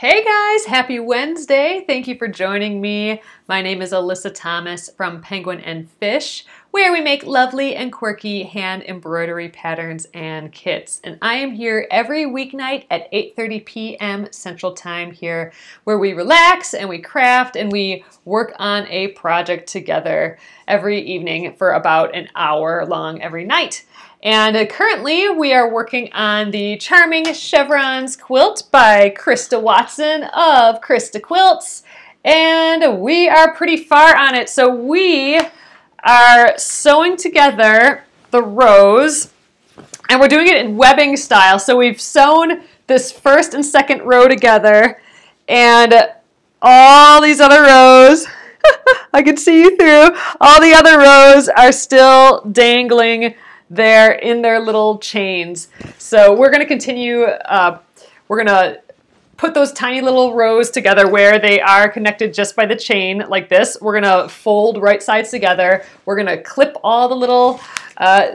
Hey guys, happy Wednesday. Thank you for joining me. My name is Alyssa Thomas from Penguin and Fish, where we make lovely and quirky hand embroidery patterns and kits. And I am here every weeknight at 8:30 p.m. Central Time here, where we relax and we craft and we work on a project together every evening for about an hour long every night. And currently we are working on the Charming Chevrons quilt by Krista Watson of Krista Quilts. And we are pretty far on it. So we are sewing together the rows and we're doing it in webbing style. So we've sewn this first and second row together and all these other rows, I can see you through, all the other rows are still dangling there in their little chains. So we're going to continue, we're going to put those tiny little rows together where they are connected just by the chain like this. We're going to fold right sides together. We're going to clip all the little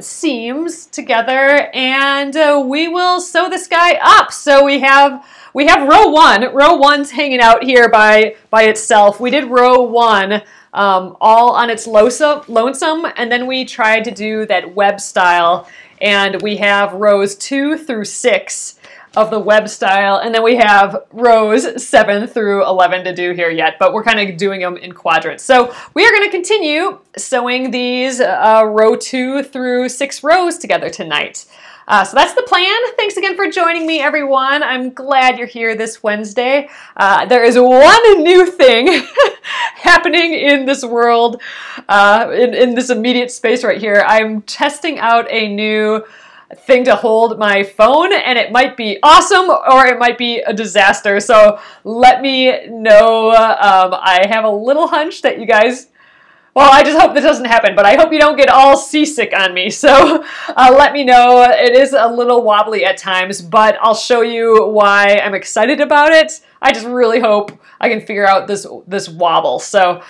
seams together and we will sew this guy up. So we have row one. Row one's hanging out here by itself. We did row one all on its lonesome, and then we tried to do that web style, and we have rows 2 through 6 of the web style, and then we have rows 7 through 11 to do here yet, but we're kind of doing them in quadrants. So we are going to continue sewing these row 2 through 6 rows together tonight. So that's the plan. Thanks again for joining me, everyone. I'm glad you're here this Wednesday. There is one new thing happening in this world, in this immediate space right here. I'm testing out a new thing to hold my phone, and it might be awesome or it might be a disaster. So let me know. I have a little hunch that you guys, well, I just hope this doesn't happen, but I hope you don't get all seasick on me. So let me know. It is a little wobbly at times, but I'll show you why I'm excited about it. I just really hope I can figure out this wobble. So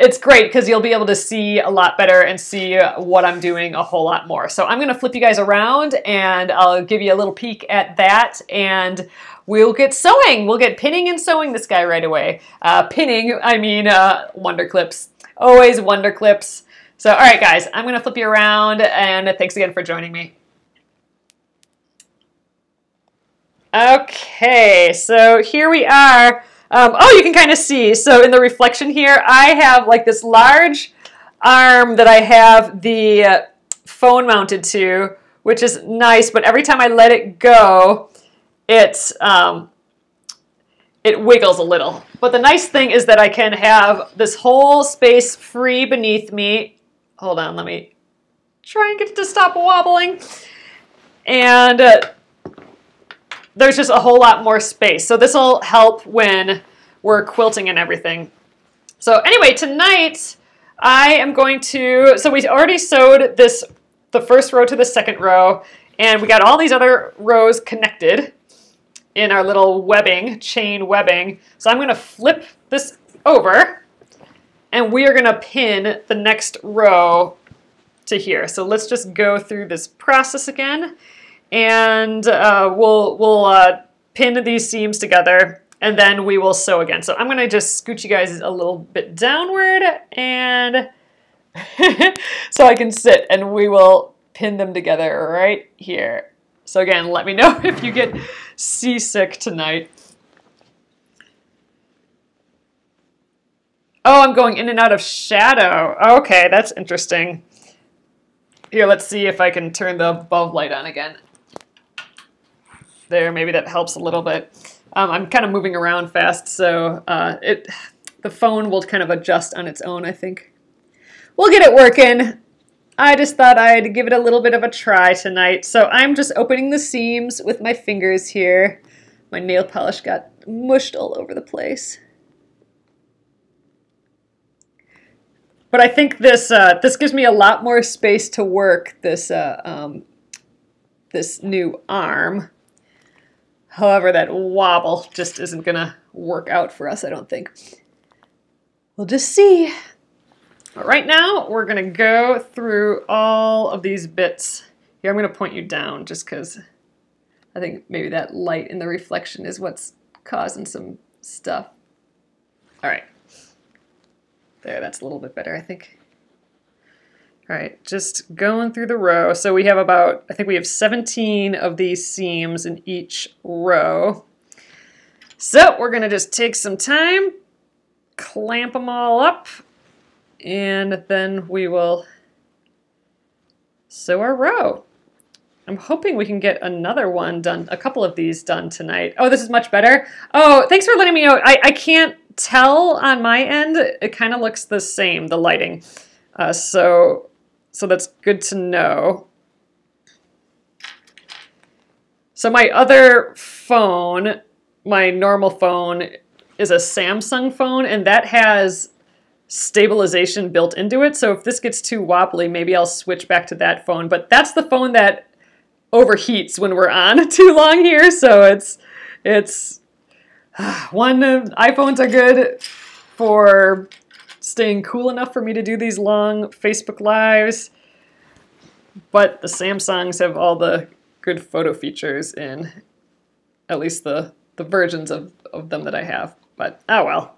it's great because you'll be able to see a lot better and see what I'm doing a whole lot more. So I'm going to flip you guys around and I'll give you a little peek at that, and we'll get sewing. We'll get pinning and sewing this guy right away. Pinning, I mean wonder clips. Always wonder clips. So, all right, guys, I'm going to flip you around, and thanks again for joining me. Okay, so here we are. Oh, you can kind of see. So in the reflection here, I have like this large arm that I have the phone mounted to, which is nice, but every time I let it go, it wiggles a little. But the nice thing is that I can have this whole space free beneath me. Hold on, let me try and get it to stop wobbling. And there's just a whole lot more space. So this will help when we're quilting and everything. So anyway, tonight I am going to, so we already sewed the first row to the second row, and we got all these other rows connected in our little webbing, chain webbing. So I'm going to flip this over, and we are going to pin the next row to here. So let's just go through this process again, and we'll pin these seams together, and then we will sew again. So I'm going to just scoot you guys a little bit downward, and so I can sit, and we will pin them together right here. So again, let me know if you get seasick tonight. Oh, I'm going in and out of shadow. Okay, that's interesting. Here, let's see if I can turn the bulb light on again. There, maybe that helps a little bit. I'm kind of moving around fast, so the phone will kind of adjust on its own, I think. We'll get it working. I just thought I'd give it a little bit of a try tonight. So I'm just opening the seams with my fingers here. My nail polish got mushed all over the place. But I think this gives me a lot more space to work this this new arm. However, that wobble just isn't gonna work out for us, I don't think. We'll just see. But right now, we're going to go through all of these bits. Here, I'm going to point you down just because I think maybe that light in the reflection is what's causing some stuff. All right. There, that's a little bit better, I think. All right, just going through the row. So we have about, I think we have 17 of these seams in each row. So we're gonna just take some time, clamp them all up, and then we will sew our row. I'm hoping we can get another one done, a couple of these done tonight. Oh, this is much better. Oh, thanks for letting me know. I can't tell on my end. It kind of looks the same, the lighting. So that's good to know. So my other phone, my normal phone, is a Samsung phone, and that has stabilization built into it. So if this gets too wobbly, maybe I'll switch back to that phone. But that's the phone that overheats when we're on too long here. So it's one, iPhones are good for staying cool enough for me to do these long Facebook Lives, but the Samsungs have all the good photo features in at least the versions of them that I have. But oh well.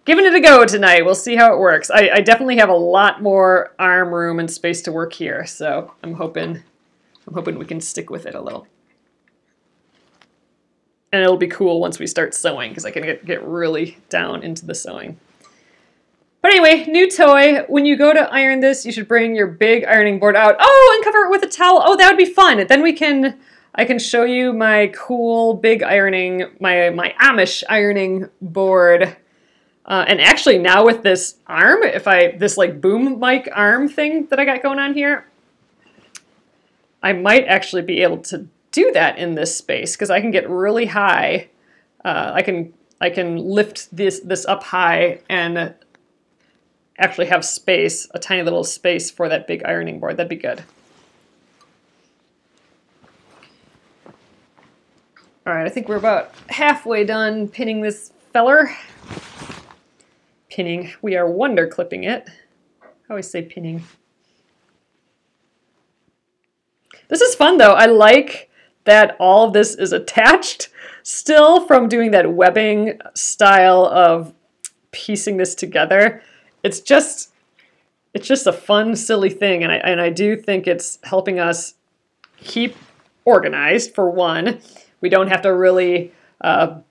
Giving it a go tonight. We'll see how it works. I definitely have a lot more arm room and space to work here, so I'm hoping we can stick with it a little. And it'll be cool once we start sewing, because I can get really down into the sewing. But anyway, new toy. When you go to iron this, you should bring your big ironing board out. Oh, and cover it with a towel. Oh, that would be fun. Then I can show you my cool big ironing, my Amish ironing board. And actually now with this arm, this like boom mic arm thing that I got going on here, I might actually be able to do that in this space, because I can get really high. I can lift this up high and actually have space, a tiny little space for that big ironing board. That'd be good. All right, I think we're about halfway done pinning this feller. Pinning. We are wonder clipping it. I always say pinning. This is fun though. I like that all of this is attached still from doing that webbing style of piecing this together. It's just a fun, silly thing, and I do think it's helping us keep organized, for one. We don't have to really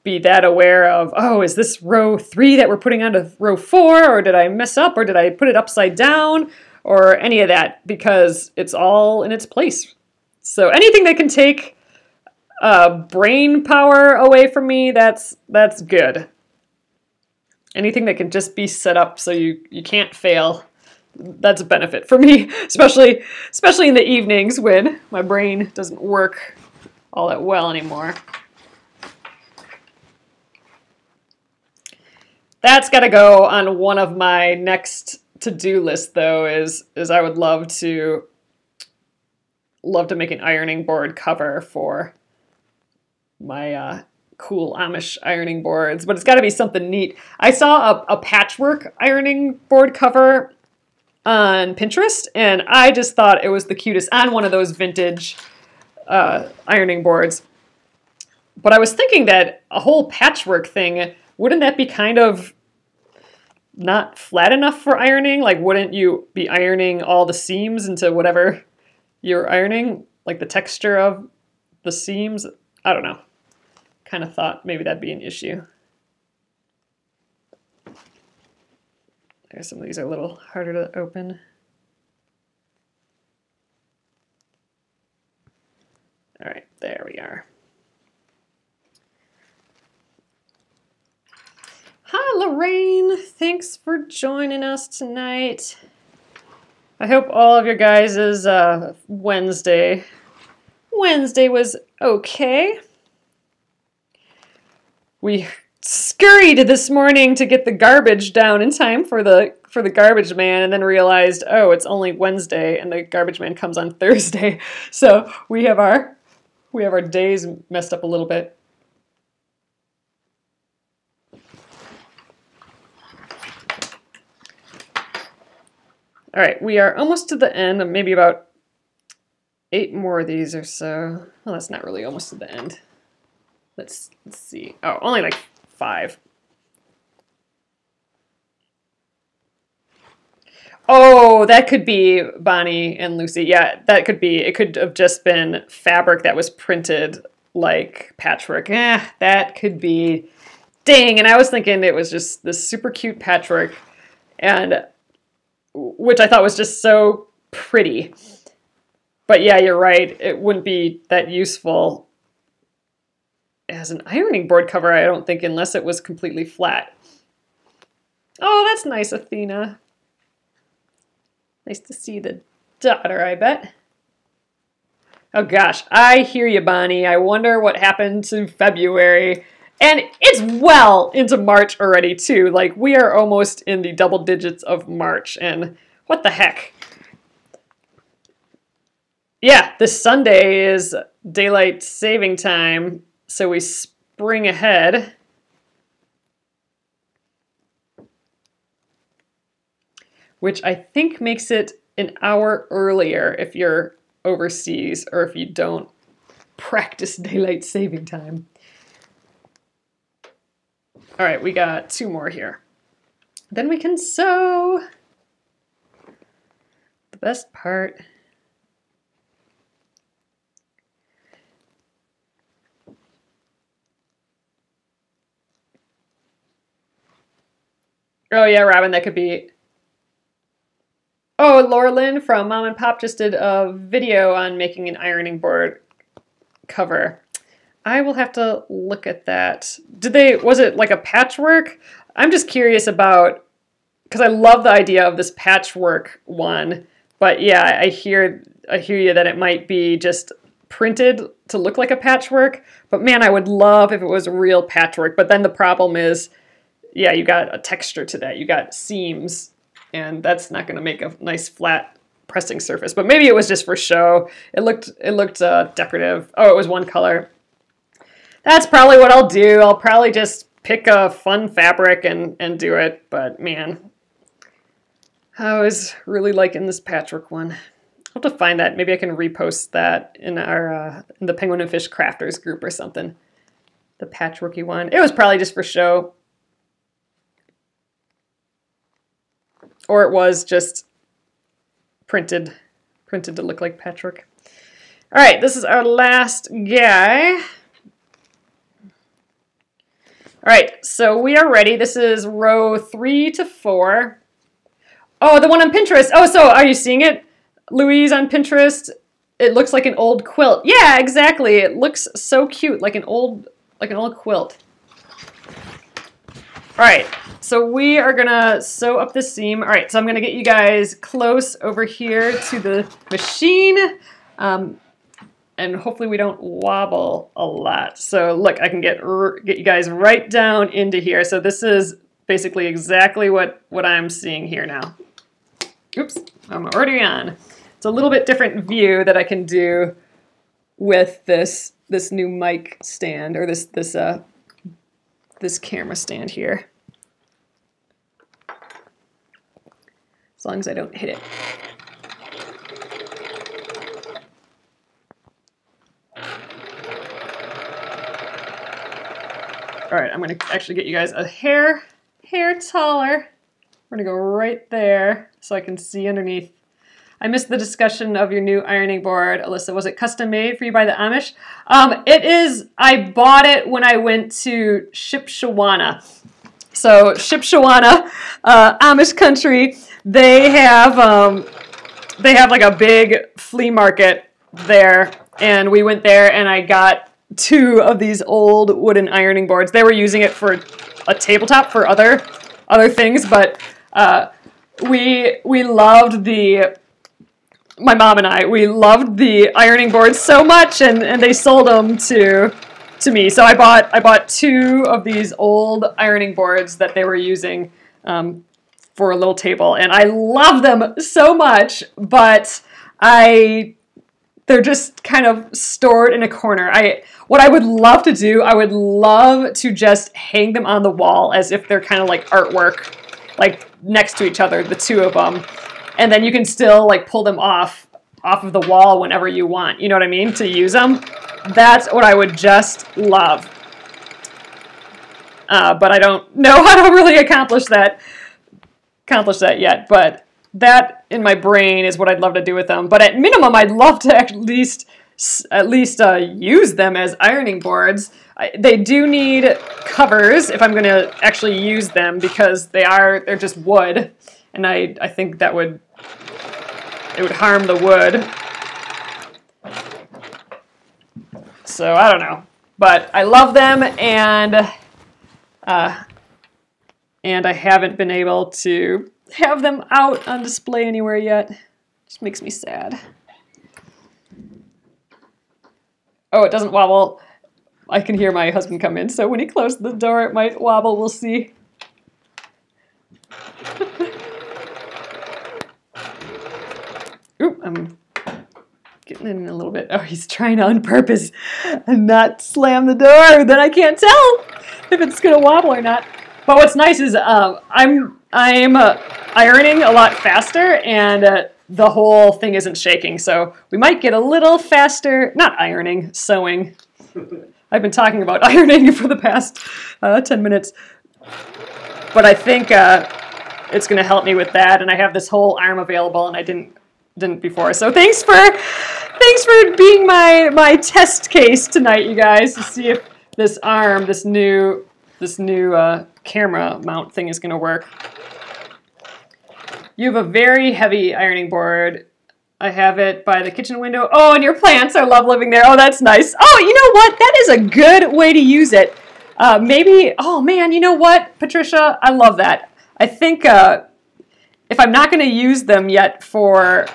be that aware of, oh, is this row 3 that we're putting onto row 4, or did I mess up, or did I put it upside down, or any of that, because it's all in its place. So anything that can take brain power away from me, that's good. Anything that can just be set up so you can't fail, that's a benefit for me, especially in the evenings when my brain doesn't work all that well anymore. That's got to go on one of my next to-do lists, though, is I would love to make an ironing board cover for my cool Amish ironing boards, but it's got to be something neat. I saw a patchwork ironing board cover on Pinterest, and I just thought it was the cutest on one of those vintage ironing boards. But I was thinking that a whole patchwork thing, wouldn't that be kind of not flat enough for ironing? Like, wouldn't you be ironing all the seams into whatever you're ironing? Like the texture of the seams? I don't know. Kind of thought maybe that'd be an issue. Some of these are a little harder to open. All right, there we are. Hi, Lorraine. Thanks for joining us tonight. I hope all of your guys' Wednesday was okay. We scurried this morning to get the garbage down in time for the garbage man, and then realized, oh, it's only Wednesday and the garbage man comes on Thursday. So we have our days messed up a little bit. All right, we are almost to the end, maybe about 8 more of these or so. Well, that's not really almost to the end. Let's see. Oh, only like 5. Oh, that could be Bonnie and Lucy. Yeah, that could be. It could have just been fabric that was printed like patchwork. That could be. Dang, and I was thinking it was just this super cute patchwork, and which I thought was just so pretty. But yeah, you're right. It wouldn't be that useful as an ironing board cover, I don't think, unless it was completely flat. Oh, that's nice, Athena. Nice to see the daughter, I bet. Oh gosh, I hear you, Bonnie. I wonder what happened to February. And it's well into March already, too. Like, we are almost in the double digits of March, and what the heck? Yeah, this Sunday is daylight saving time, so we spring ahead. Which I think makes it an hour earlier if you're overseas or if you don't practice daylight saving time. All right, we got 2 more here. Then we can sew. The best part. Oh yeah, Robin, that could be. Oh, Laura Lynn from Mom and Pop just did a video on making an ironing board cover. I will have to look at that. Was it like a patchwork? I'm just curious about, because I love the idea of this patchwork one, but yeah, I hear you that it might be just printed to look like a patchwork, but man, I would love if it was real patchwork. But then the problem is, yeah, you got a texture to that. You got seams, and that's not going to make a nice flat pressing surface. But maybe it was just for show. It looked decorative. Oh, it was one color. That's probably what I'll do. I'll probably just pick a fun fabric and do it. But man, I was really liking this patchwork one. I'll have to find that. Maybe I can repost that in our in the Penguin and Fish Crafters group or something. The patchworky one. It was probably just for show. Or it was just printed to look like patchwork. All right, this is our last guy. All right, so we are ready. This is row 3 to 4. Oh, the one on Pinterest. Oh, so are you seeing it, Louise, on Pinterest? It looks like an old quilt. Yeah, exactly. It looks so cute, like an old quilt. All right, so we are gonna sew up the seam. All right, so I'm gonna get you guys close over here to the machine, and hopefully we don't wobble a lot. So look, I can get you guys right down into here. So this is basically exactly what I'm seeing here now. Oops, I'm already on. It's a little bit different view that I can do with this new mic stand, or this camera stand here. As long as I don't hit it. All right, I'm gonna actually get you guys a hair taller. We're gonna go right there so I can see underneath. I missed the discussion of your new ironing board, Alyssa. Was it custom made for you by the Amish? It is. I bought it when I went to Shipshewana. So Shipshewana, Amish country, they have like a big flea market there, and we went there and I got 2 of these old wooden ironing boards. They were using it for a tabletop for other things, but we loved my mom and I, we loved the ironing boards so much, and they sold them to me. So I bought 2 of these old ironing boards that they were using for a little table, and I love them so much, but they're just kind of stored in a corner. What I would love to do, I would love to just hang them on the wall as if they're kind of like artwork, like next to each other, the 2 of them. And then you can still like pull them off of the wall whenever you want, you know what I mean, to use them. That's what I would just love. but I don't know how to really accomplish that yet. But that in my brain is what I'd love to do with them. But at minimum, I'd love to at least use them as ironing boards. They do need covers if I'm going to actually use them, because they're just wood, and I think that it would harm the wood. So I don't know, but I love them, and I haven't been able to have them out on display anywhere yet. Just makes me sad. Oh, it doesn't wobble. I can hear my husband come in, so when he closes the door, it might wobble. We'll see. Oop, I'm getting in a little bit. Oh, he's trying to on purpose and not slam the door. Then I can't tell if it's gonna wobble or not. But what's nice is I'm ironing a lot faster, and the whole thing isn't shaking. So we might get a little faster. Not ironing, sewing. I've been talking about ironing for the past 10 minutes. But I think it's going to help me with that. And I have this whole arm available, and I didn't before. So thanks for being my test case tonight, you guys, to see if this arm, this new camera mount thing is going to work. You have a very heavy ironing board. I have it by the kitchen window. Oh, and your plants. I love living there. Oh, that's nice. Oh, you know what? That is a good way to use it. Maybe, oh man, you know what, Patricia? I love that. I think if I'm not going to use them yet for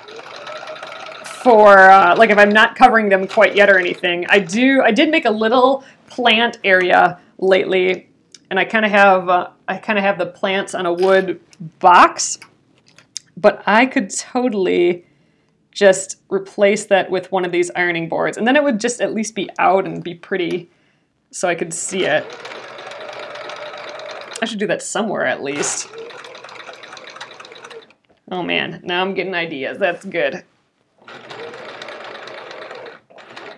like if I'm not covering them quite yet or anything, I did make a little plant area lately, and I kind of have the plants on a wood box. But I could totally just replace that with one of these ironing boards, and then it would just at least be out and be pretty so I could see it. I should do that somewhere at least. Oh man, now I'm getting ideas. That's good.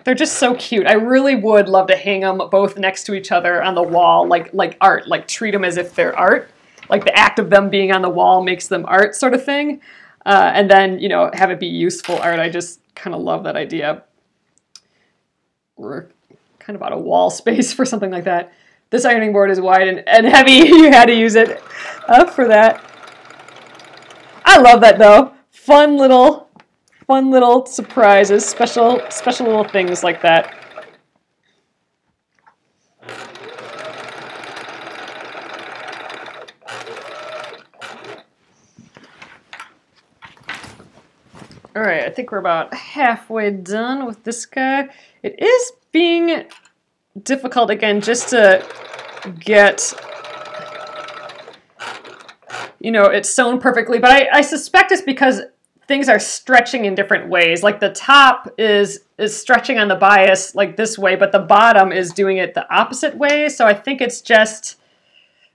They're just so cute. I really would love to hang them both next to each other on the wall, like art, like treat them as if they're art. Like the act of them being on the wall makes them art, sort of thing. And then, you know, have it be useful art. I just kind of love that idea. We're kind of out of wall space for something like that. This ironing board is wide and heavy. You had to use it for that. I love that though. Fun little surprises, special little things like that. All right, I think we're about halfway done with this guy. It is being difficult again just to get, you know, it's sewn perfectly, but I suspect it's because things are stretching in different ways. Like the top is stretching on the bias like this way, but the bottom is doing it the opposite way. So I think it's just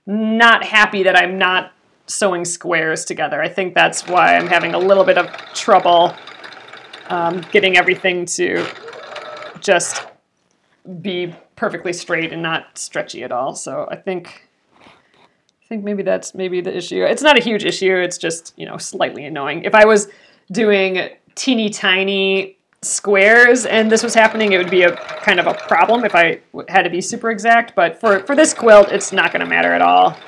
not happy that I'm not sewing squares together. I think that's why I'm having a little bit of trouble getting everything to just be perfectly straight and not stretchy at all. So I think maybe that's the issue. It's not a huge issue. It's just, you know, slightly annoying. If I was doing teeny tiny squares and this was happening, it would be a kind of a problem if I had to be super exact. But for this quilt, it's not going to matter at all.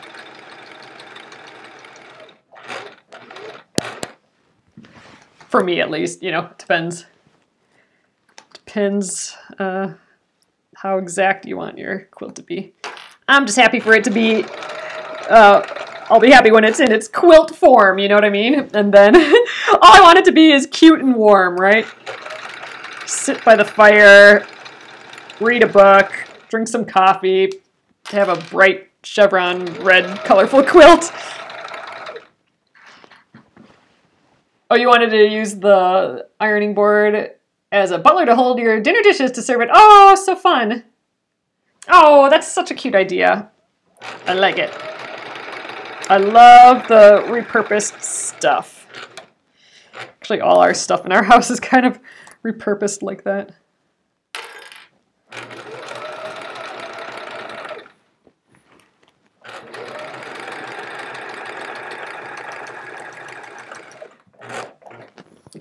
For me, at least, you know, it depends how exact you want your quilt to be. I'm just happy for it to be, I'll be happy when it's in its quilt form, you know what I mean? And then all I want it to be is cute and warm, right? Sit by the fire, read a book, drink some coffee, to have a bright chevron red colorful quilt. Oh, you wanted to use the ironing board as a butler to hold your dinner dishes to serve it. Oh, so fun. Oh, that's such a cute idea. I like it. I love the repurposed stuff. Actually, all our stuff in our house is kind of repurposed like that.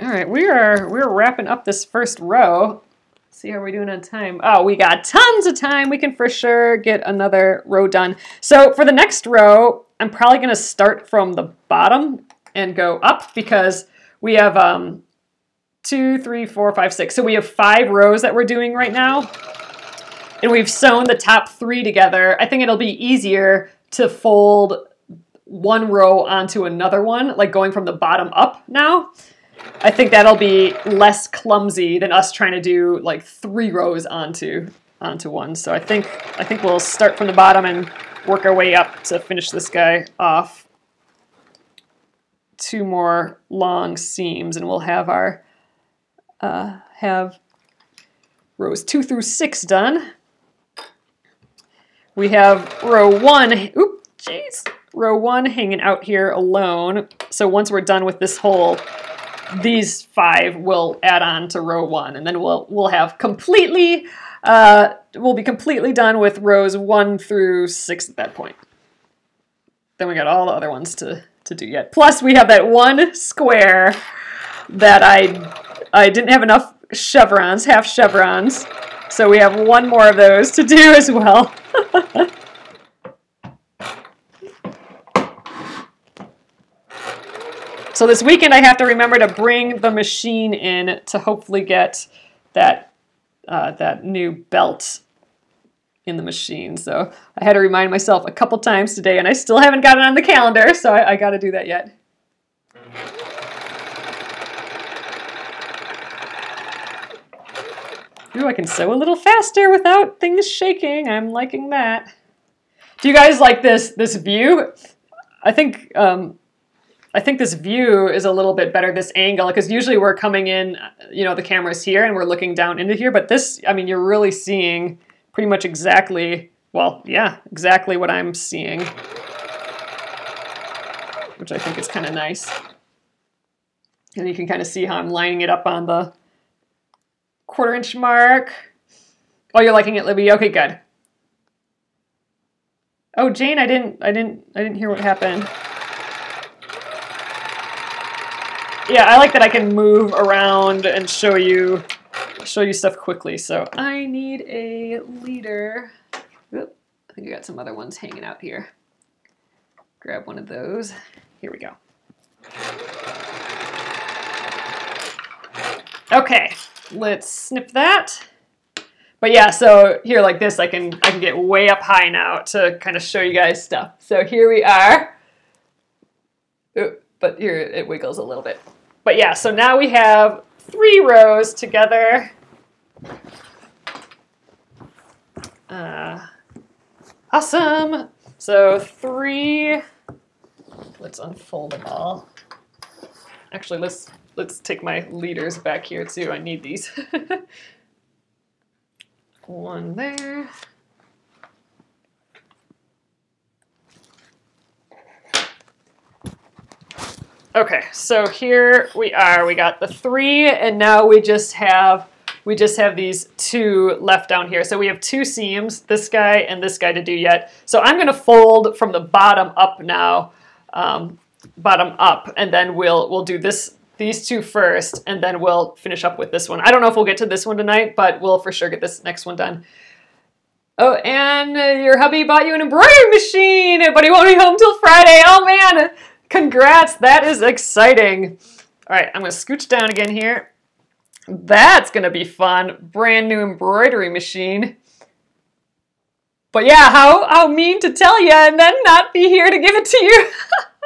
All right, we're wrapping up this first row. See how we're doing on time. Oh, we got tons of time. We can for sure get another row done. So for the next row, I'm probably going to start from the bottom and go up because we have 2, 3, 4, 5, 6. So we have 5 rows that we're doing right now. And we've sewn the top 3 together. I think it'll be easier to fold one row onto another one, like going from the bottom up now. I think that'll be less clumsy than us trying to do like 3 rows onto one. So I think we'll start from the bottom and work our way up to finish this guy off. 2 more long seams, and we'll have our have rows 2 through 6 done. We have row 1. Oop, jeez. Row 1 hanging out here alone. So once we're done with this hole, these 5 will add on to row 1, and then we'll have completely we'll be completely done with rows 1 through 6 at that point. Then we got all the other ones to do yet. Plus we have that one square that I didn't have enough chevrons, half chevrons, so we have 1 more of those to do as well. So this weekend I have to remember to bring the machine in to hopefully get that that new belt in the machine. So I had to remind myself a couple times today, and I still haven't got it on the calendar, so I got to do that yet. Ooh, I can sew a little faster without things shaking. I'm liking that. Do you guys like this view? I think this view is a little bit better, this angle, because usually we're coming in, you know, the camera's here and we're looking down into here, but this, I mean, you're really seeing pretty much exactly, well, yeah, exactly what I'm seeing, which I think is kind of nice. And you can kind of see how I'm lining it up on the 1/4 inch mark. Oh, you're liking it, Libby? Okay, good. Oh, Jane, I didn't hear what happened. Yeah, I like that I can move around and show you stuff quickly. So I need a leader. Oop, I think I got some other ones hanging out here. Grab one of those. Here we go. Okay, let's snip that. But yeah, so here like this, I can get way up high now to kind of show you guys stuff. So here we are. Oop, but here it wiggles a little bit. But yeah, so now we have 3 rows together. Awesome. So 3. Let's unfold them all. Actually, let's take my leaders back here too. I need these. 1 there. Okay, so here we are. We got the 3, and now we just have these 2 left down here. So we have 2 seams, this guy and this guy to do yet. So I'm going to fold from the bottom up now, bottom up, and then we'll do these 2 first, and then we'll finish up with this one. I don't know if we'll get to this one tonight, but we'll for sure get this next one done. Oh, and your hubby bought you an embroidery machine, but he won't be home till Friday. Oh man! Congrats, that is exciting. All right, I'm gonna scooch down again here. That's gonna be fun. Brand new embroidery machine. But yeah, how mean to tell you and then not be here to give it to you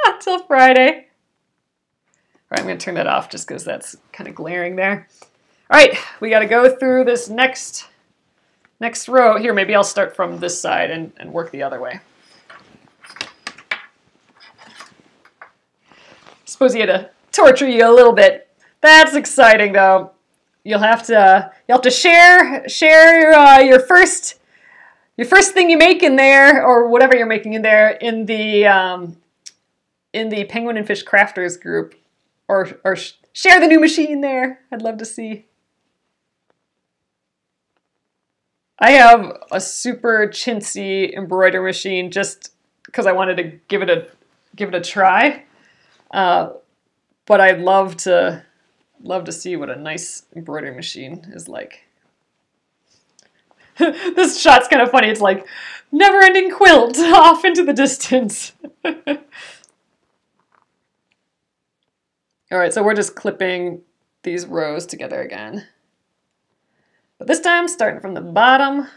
until Friday. All right, I'm gonna turn that off just because that's kind of glaring there. All right, we gotta go through this next row. Here, maybe I'll start from this side and work the other way. Suppose he had to torture you a little bit. That's exciting, though. You'll have to share your first thing you make in there, or whatever you're making in there, in the Penguin and Fish Crafters group, or share the new machine there. I'd love to see. I have a super chintzy embroidery machine just because I wanted to give it a try. But I'd love to love to see what a nice embroidery machine is like. This shot's kind of funny. It's like never-ending quilt off into the distance. All right, so we're just clipping these rows together again. But this time, starting from the bottom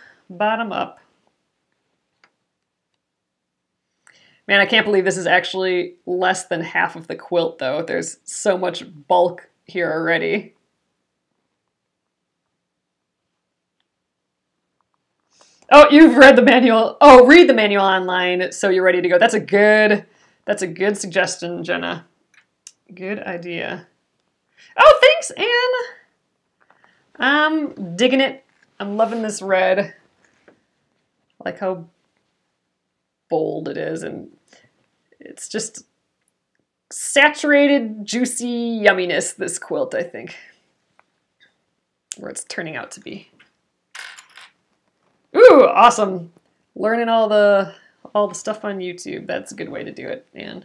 up. Man, I can't believe this is actually less than half of the quilt, though. There's so much bulk here already. Oh, you've read the manual. Oh, read the manual online so you're ready to go. That's a good suggestion, Jenna. Good idea. Oh, thanks, Anne. I'm digging it. I'm loving this red. I like how bold it is, and it's just saturated, juicy yumminess, this quilt, I think. Where it's turning out to be. Ooh, awesome. Learning all the stuff on YouTube. That's a good way to do it, Anne.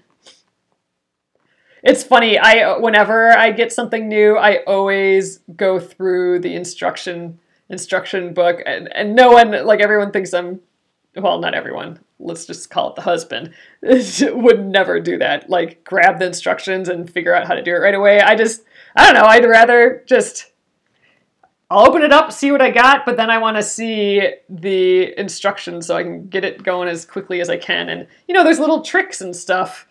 It's funny, whenever I get something new, I always go through the instruction book, and no one, like everyone thinks I'm, well, not everyone, let's just call it the husband, would never do that. Like, grab the instructions and figure out how to do it right away. I don't know, I'd rather just, I'll open it up, see what I got, but then I want to see the instructions so I can get it going as quickly as I can. And, you know, there's little tricks and stuff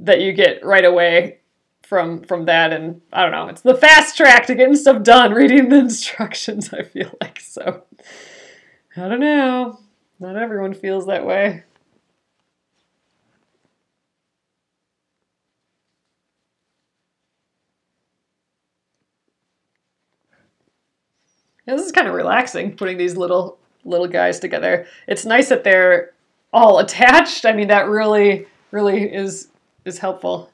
that you get right away from that, and I don't know, it's the fast track to getting stuff done, reading the instructions, I feel like. So I don't know, not everyone feels that way. This is kind of relaxing, putting these little guys together. It's nice that they're all attached. I mean, that really is helpful.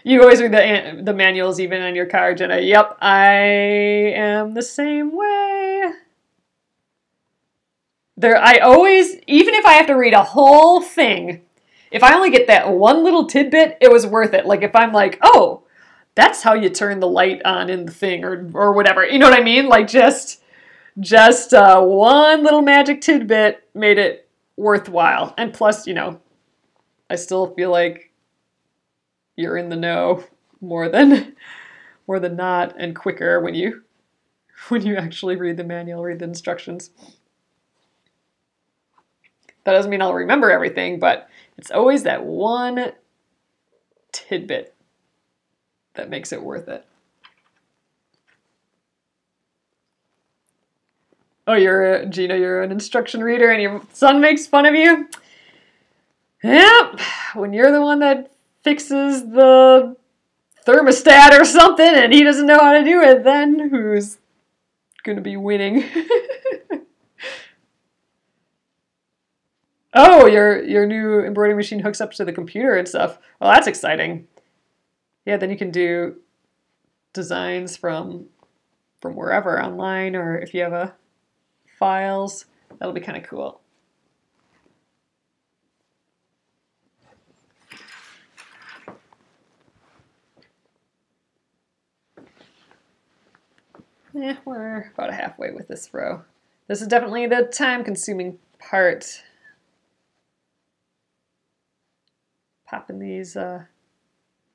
You always read the manuals even on your car, Jenna. Yep, I am the same way. I always, even if I have to read a whole thing, if I only get that one little tidbit, it was worth it. Like if I'm like, oh, that's how you turn the light on in the thing, or whatever. You know what I mean? Like just one little magic tidbit made it worthwhile. And plus, you know, I still feel like you're in the know more than not, and quicker when you actually read the manual, read the instructions. That doesn't mean I'll remember everything, but it's always that one tidbit that makes it worth it. Oh, Gina, you're an instruction reader and your son makes fun of you? Yep, when you're the one that fixes the thermostat or something and he doesn't know how to do it, then who's going to be winning? Oh, your new embroidery machine hooks up to the computer and stuff. Well, that's exciting. Yeah, then you can do designs from wherever, online, or if you have files, that'll be kind of cool. Yeah, we're about halfway with this row. This is definitely the time-consuming part. Popping these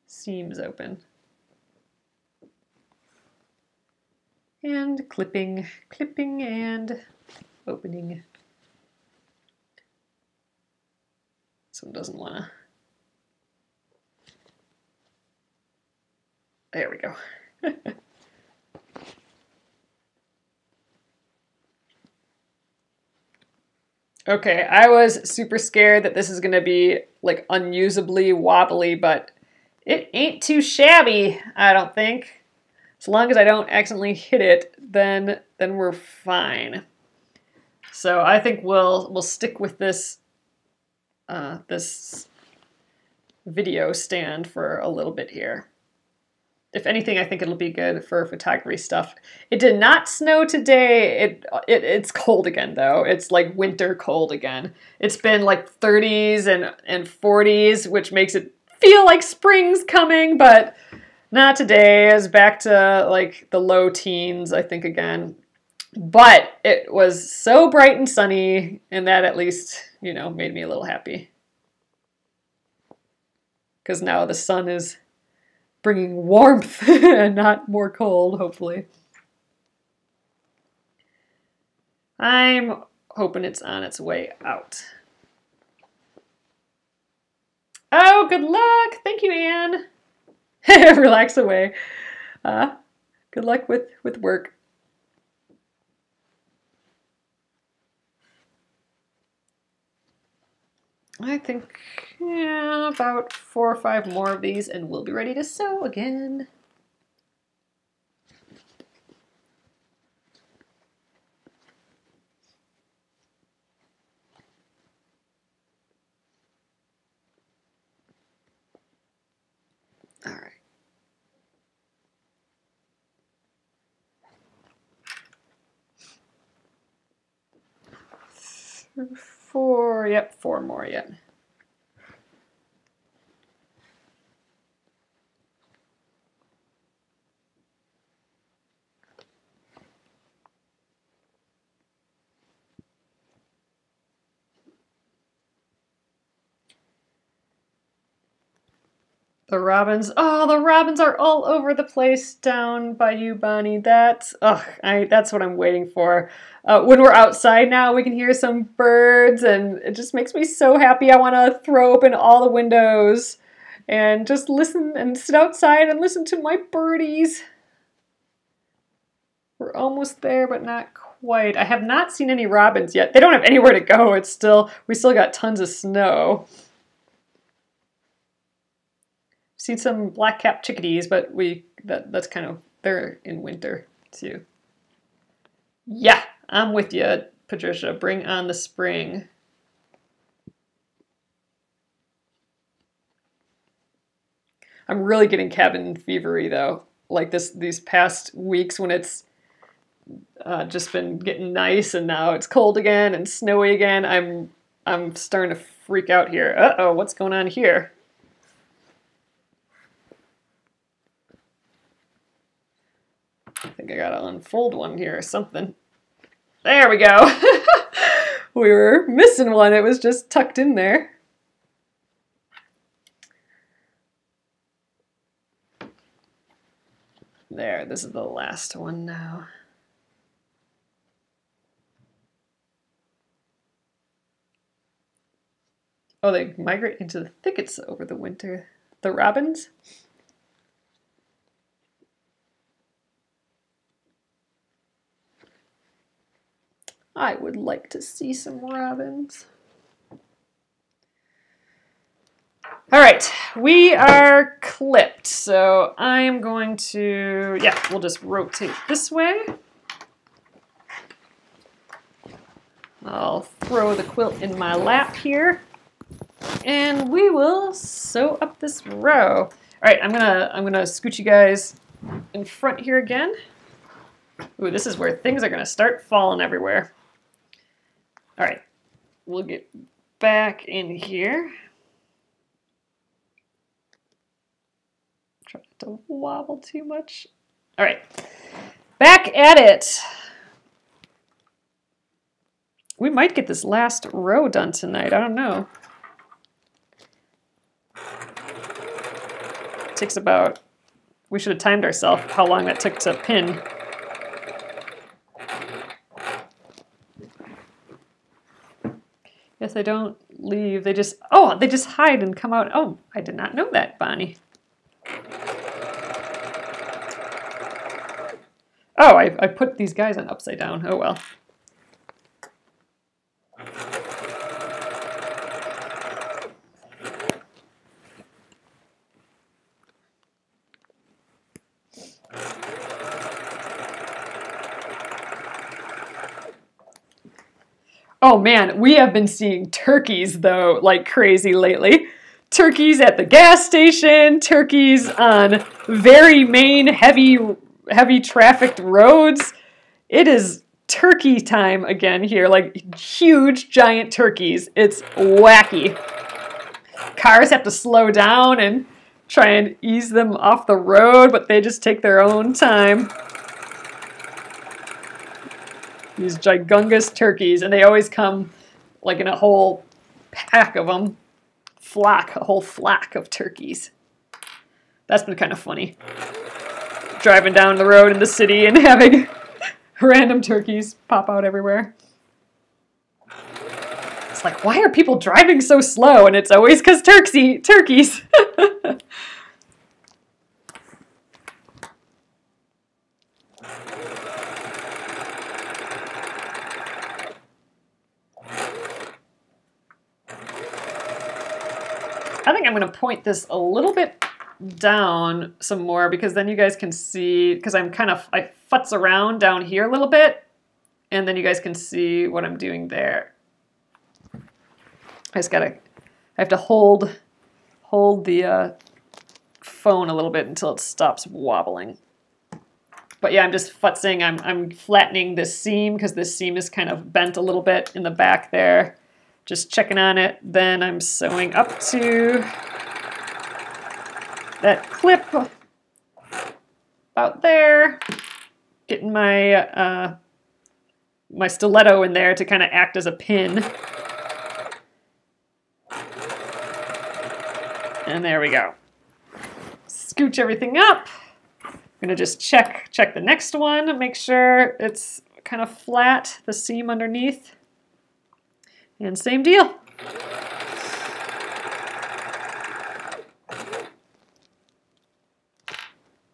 seams open. And clipping and opening. This one doesn't want to. There we go. Okay, I was super scared that this is going to be like unusably wobbly, but it ain't too shabby, I don't think. As long as I don't accidentally hit it, then we're fine. So I think we'll stick with this this video stand for a little bit here. If anything, I think it'll be good for photography stuff. It did not snow today. It's cold again, though. It's like winter cold again. It's been like 30s and 40s, which makes it feel like spring's coming, but Not today. It's back to like the low teens, I think, again. But it was so bright and sunny, and that at least, you know, made me a little happy. Because now the sun is bringing warmth and not more cold, hopefully. I'm hoping it's on its way out. Oh, good luck. Thank you, Anne. Relax away. Good luck with work. I think, yeah, about 4 or 5 more of these and we'll be ready to sew again. All right. 4, yep, 4 more yet. The robins, oh, the robins are all over the place down by you, Bonnie. That's what I'm waiting for. When we're outside now, we can hear some birds, and it just makes me so happy. I want to throw open all the windows and just listen and sit outside and listen to my birdies. We're almost there, but not quite. I have not seen any robins yet. They don't have anywhere to go. We still got tons of snow. Seen some black-capped chickadees, but that's kind of, they're in winter too. Yeah, I'm with you, Patricia. Bring on the spring. I'm really getting cabin fevery though. Like these past weeks when it's just been getting nice and now it's cold again and snowy again. I'm starting to freak out here. Uh-oh, what's going on here? I think I gotta unfold one here or something. There we go. We were missing one. It was just tucked in there. There, this is the last one now. Oh, they migrate into the thickets over the winter. The robins? I would like to see some robins. All right, we are clipped, so I am going to, yeah, we'll just rotate this way. I'll throw the quilt in my lap here, and we will sew up this row. All right, I'm gonna scooch you guys in front here again. Ooh, this is where things are gonna start falling everywhere. All right, we'll get back in here. Try not to wobble too much. All right, back at it. We might get this last row done tonight. I don't know. It takes about, we should have timed ourselves how long that took to pin. Yes, they don't leave. They just hide and come out. Oh, I did not know that, Bonnie. Oh, I put these guys on upside down. Oh, well. Oh man, we have been seeing turkeys though like crazy lately. Turkeys at the gas station, turkeys on very main heavy trafficked roads. It is turkey time again here, like huge giant turkeys. It's wacky. Cars have to slow down and try and ease them off the road, but they just take their own time. These gigungous turkeys, and they always come like in a whole pack of them. A whole flock of turkeys. That's been kind of funny. Driving down the road in the city and having random turkeys pop out everywhere. It's like, why are people driving so slow? And it's always because turkeys. I think I'm going to point this a little bit down some more because then you guys can see, because I futz around down here a little bit, and then you guys can see what I'm doing there. I have to hold the phone a little bit until it stops wobbling. But yeah, I'm just futzing, I'm flattening this seam because this seam is kind of bent a little bit in the back there. Just checking on it, then I'm sewing up to that clip about there, getting my my stiletto in there to kind of act as a pin. And there we go. Scooch everything up. I'm gonna just check the next one, make sure it's kind of flat, the seam underneath. And same deal.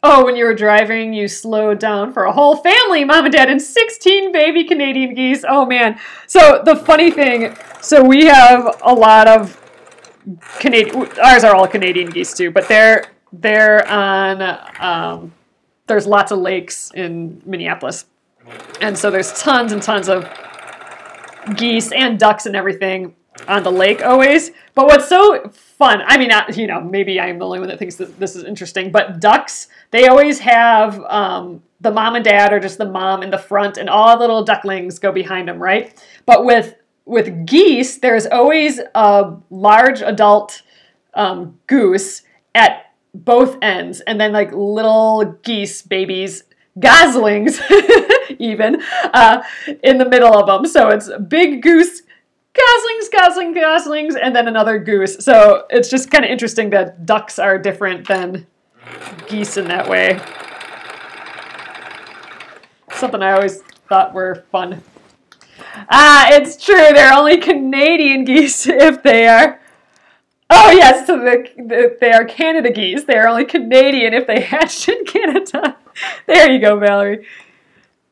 Oh, when you were driving, you slowed down for a whole family, mom and dad, and 16 baby Canadian geese. Oh, man. So the funny thing, so we have a lot of ours are all Canadian geese too, but they're on, there's lots of lakes in Minneapolis. And so there's tons and tons of geese and ducks and everything on the lake always. But what's so fun, I mean, you know, maybe I'm the only one that thinks that this is interesting, but ducks, they always have the mom and dad or just the mom in the front and all the little ducklings go behind them, right? But with geese, there's always a large adult goose at both ends and then like little geese babies, goslings even, in the middle of them. So it's big goose, goslings, and then another goose. So it's just kind of interesting that ducks are different than geese in that way. Something I always thought were fun. Ah, it's true. They're only Canadian geese if they are. Oh, yes, so they are Canada geese. They are only Canadian if they hatched in Canada. There you go, Valerie.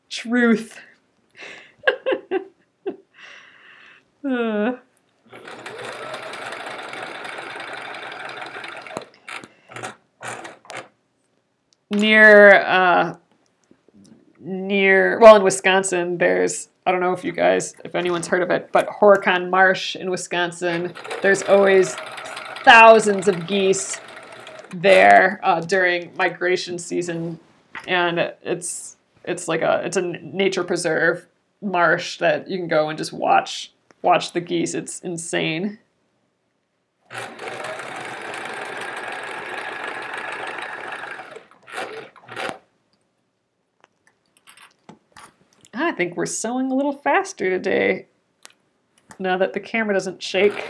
Truth. Well, in Wisconsin, there's, I don't know if anyone's heard of it, but Horicon Marsh in Wisconsin, there's always thousands of geese there during migration season, and it's a nature preserve marsh that you can go and just watch the geese. It's insane. I think we're sewing a little faster today now that the camera doesn't shake.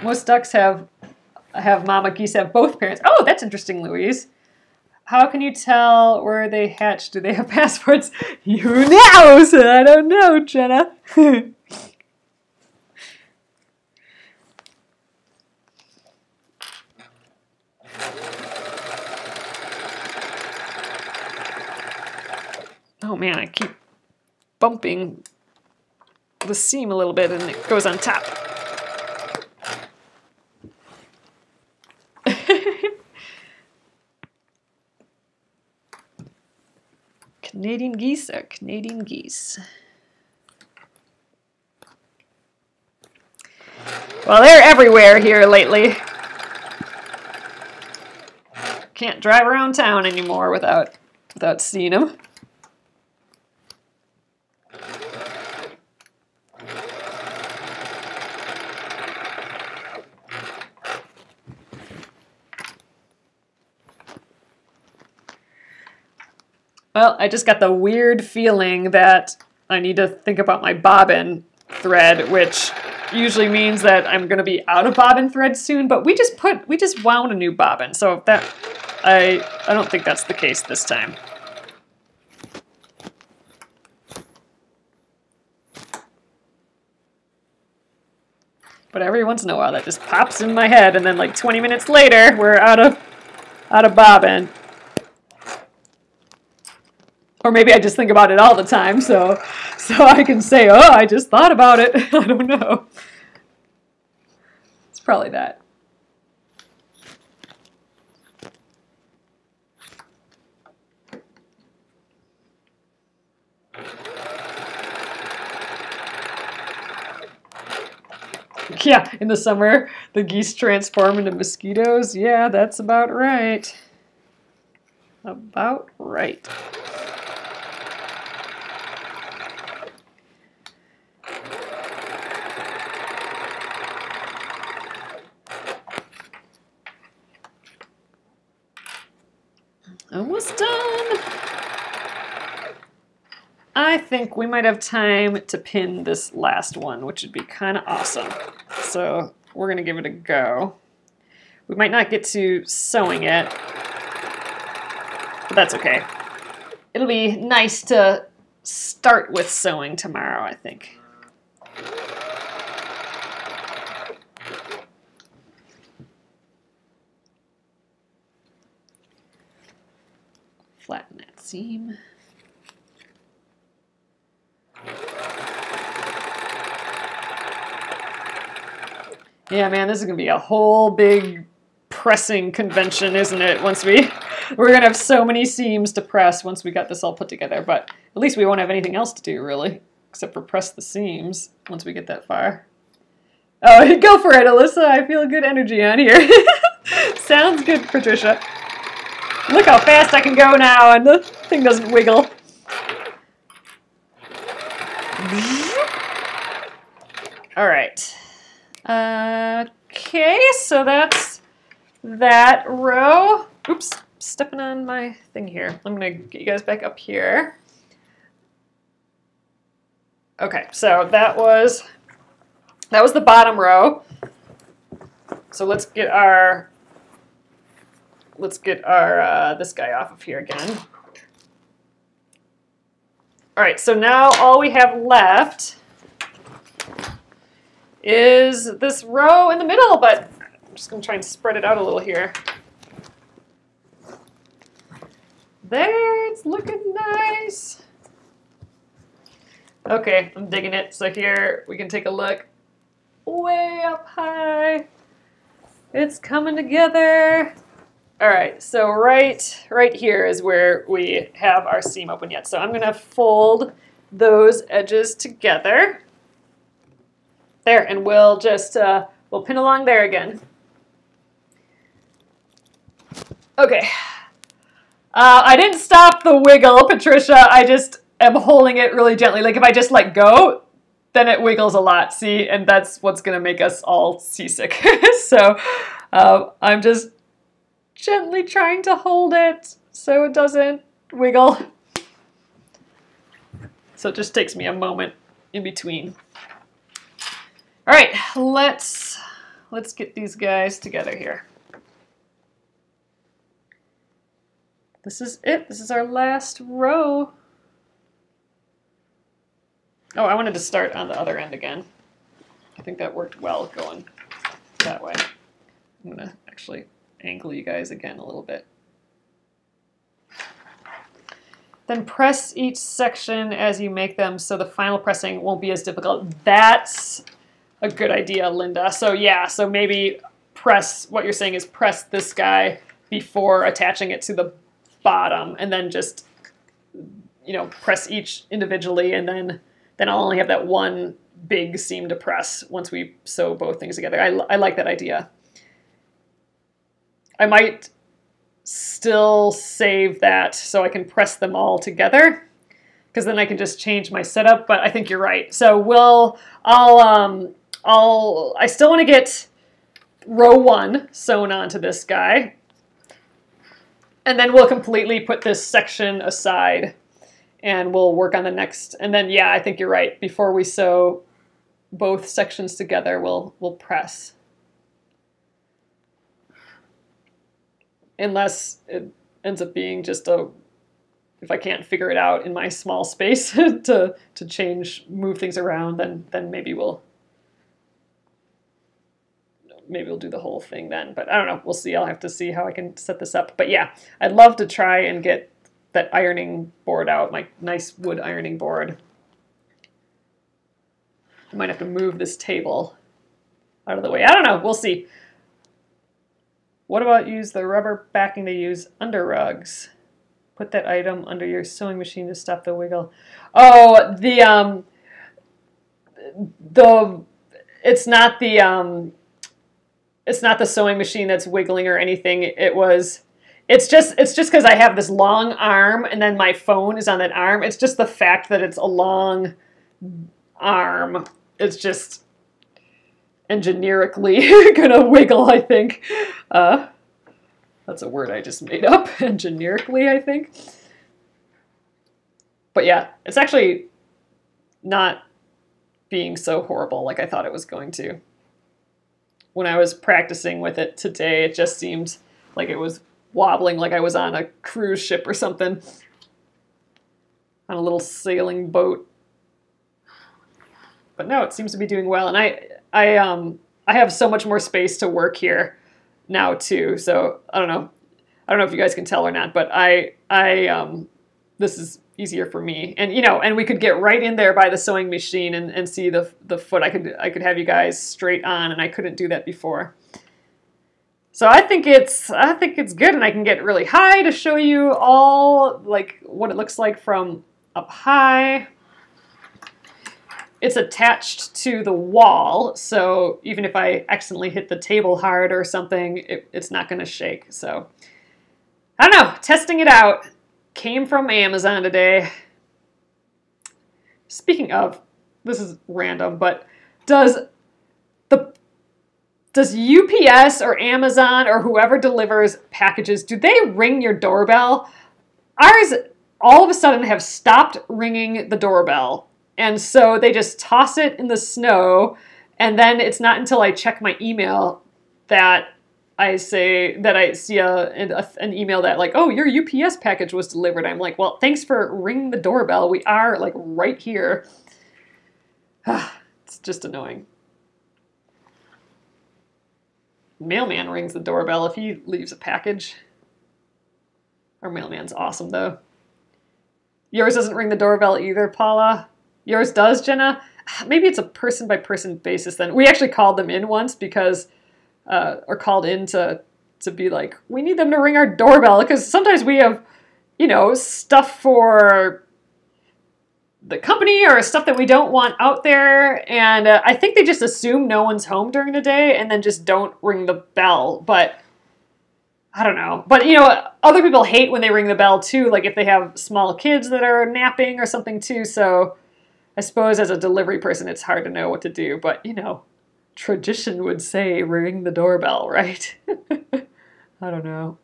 Most ducks have mama geese have both parents. Oh, that's interesting, Louise. How can you tell where they hatch? Do they have passports? Who knows? I don't know, Jenna. Oh man, I keep bumping the seam a little bit and it goes on top. Canadian geese are Canadian geese. Well, they're everywhere here lately. Can't drive around town anymore without seeing them. Well, I just got the weird feeling that I need to think about my bobbin thread, which usually means that I'm going to be out of bobbin thread soon, but we just wound a new bobbin, so that I don't think that's the case this time. But every once in a while that just pops in my head, and then like 20 minutes later we're out of bobbin. Or maybe I just think about it all the time, so I can say, oh, I just thought about it. I don't know. It's probably that. Yeah, in the summer, the geese transform into mosquitoes. Yeah, that's about right. About right. Almost done. I think we might have time to pin this last one, which would be kind of awesome. So we're going to give it a go. We might not get to sewing it, but that's okay. It'll be nice to start with sewing tomorrow, I think. Flatten that seam. Yeah, man, this is going to be a whole big pressing convention, isn't it? We're going to have so many seams to press once we got this all put together, but at least we won't have anything else to do, really, except for press the seams once we get that far. Oh, go for it, Alyssa. I feel good energy on here. Sounds good, Patricia. Look how fast I can go now, and the thing doesn't wiggle. All right. Okay, so that's that row. Oops, stepping on my thing here. I'm gonna get you guys back up here. Okay, so that was the bottom row. So let's get our this guy off of here again. All right, so now all we have left is this row in the middle, but I'm just going to try and spread it out a little here. There, it's looking nice. Okay, I'm digging it. So here we can take a look way up high. It's coming together. All right, so right here is where we have our seam open yet. So I'm going to fold those edges together. There, and we'll just, we'll pin along there again. Okay. I didn't stop the wiggle, Patricia. I just am holding it really gently. Like if I just let go, then it wiggles a lot. See, and that's what's going to make us all seasick. So I'm just gently trying to hold it so it doesn't wiggle. So it just takes me a moment in between. All right, let's get these guys together here. This is it. This is our last row. Oh, I wanted to start on the other end again. I think that worked well going that way. I'm gonna actually angle you guys again a little bit. Then press each section as you make them so the final pressing won't be as difficult. That's a good idea, Linda. So yeah, so maybe press, what you're saying is press this guy before attaching it to the bottom, and then just, you know, press each individually, and then I'll only have that one big seam to press once we sew both things together. I like that idea. I might still save that so I can press them all together, because then I can just change my setup, but I think you're right. So I still want to get row 1 sewn onto this guy. And then we'll completely put this section aside and we'll work on the next. And then, yeah, I think you're right. Before we sew both sections together, we'll press. Unless it ends up being just if I can't figure it out in my small space to move things around, then maybe we'll do the whole thing then. But I don't know. We'll see. I'll have to see how I can set this up. But yeah, I'd love to try and get that ironing board out, my nice wood ironing board. I might have to move this table out of the way. I don't know. We'll see. What about use the rubber backing to use under rugs? Put that item under your sewing machine to stop the wiggle. Oh, it's not the sewing machine that's wiggling or anything. It's just because I have this long arm and then my phone is on that arm. It's just the fact that it's a long arm. It's just engineerically gonna wiggle, I think. That's a word I just made up. Engineerically, I think. But yeah, it's actually not being so horrible like I thought it was going to. When I was practicing with it today, it just seemed like it was wobbling like I was on a cruise ship or something. On a little sailing boat. But no, it seems to be doing well. And I have so much more space to work here now too. So I don't know if you guys can tell or not, but this is easier for me. And and we could get right in there by the sewing machine and see the foot. I could have you guys straight on, and I couldn't do that before. So I think it's good, and I can get really high to show you all like what it looks like from up high. It's attached to the wall, so even if I accidentally hit the table hard or something, it's not going to shake. So I don't know, testing it out. Came from Amazon today. Speaking of, this is random, but does UPS or Amazon or whoever delivers packages, do they ring your doorbell? Ours all of a sudden have stopped ringing the doorbell. And so they just toss it in the snow, and then it's not until I check my email that I see an email that like, oh, your UPS package was delivered. I'm like, well, thanks for ringing the doorbell. We are like right here. It's just annoying. Mailman rings the doorbell if he leaves a package. Our mailman's awesome though. Yours doesn't ring the doorbell either, Paula? Yours does, Jenna? Maybe it's a person-by-person basis then. We actually called them in once because, or called in to be like, we need them to ring our doorbell because sometimes we have, stuff for the company or stuff that we don't want out there. And I think they just assume no one's home during the day and then just don't ring the bell. But I don't know. But, other people hate when they ring the bell too, like if they have small kids that are napping or something too. So I suppose as a delivery person, it's hard to know what to do, but tradition would say ring the doorbell, right? I don't know.